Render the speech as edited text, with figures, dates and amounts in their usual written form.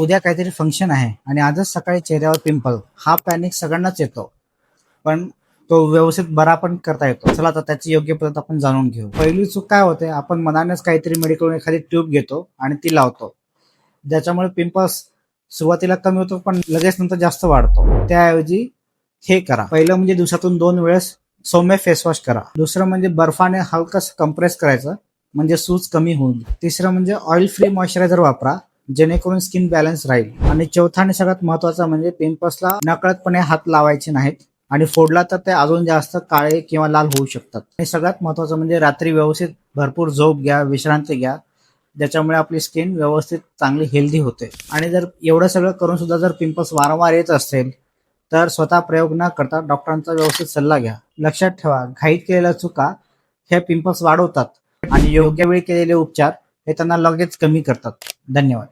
उद्या काहीतरी फंक्शन आहे आणि आजच सकाळी चेहऱ्यावर पिंपल, हा पॅनिक सगळ्यांनाच येतो. पण तो व्यवस्थित बरा पण करता येतो. चला आता त्याची योग्य पद्धत आपण जाणून घेऊ. पहिली चूक काय होते, आपण मनानेच काहीतरी मेडिकलून एखादी ट्यूब घेतो आणि ती लावतो, ज्याच्यामुळे पिंपल्स सुरुवातीला कमी होतो पण लगेच नंतर जास्त वाढतो. त्याऐवजी हे करा. पहिलं म्हणजे दिवसातून 2 वेळेस सौम्य फेस वॉश करा. दुसरं म्हणजे बर्फाने हलकस कंप्रेस करायचं, म्हणजे सूज कमी होईल. तिसरं म्हणजे ऑइल फ्री मॉइश्चरायझर वापरा, जेणेकरून स्किन बॅलन्स राहील. आणि चौथा आणि सगळ्यात महत्वाचा म्हणजे पिंपल्सला नकळतपणे हात लावायचे नाहीत, आणि फोडला तर ते अजून जास्त काळे किंवा लाल होऊ शकतात. आणि सगळ्यात महत्वाचं म्हणजे रात्री व्यवस्थित भरपूर झोप घ्या, विश्रांती घ्या, ज्याच्यामुळे आपली स्किन व्यवस्थित चांगली हेल्दी होते. आणि जर एवढं सगळं करून सुद्धा जर पिंपल्स वारंवार येत असेल तर स्वतः प्रयोग न करता डॉक्टरांचा व्यवस्थित सल्ला घ्या. लक्षात ठेवा, घाईत केलेल्या चुका हे पिंपल्स वाढवतात आणि योग्य वेळी केलेले उपचार हे त्यांना लगेच कमी करतात. धन्यवाद.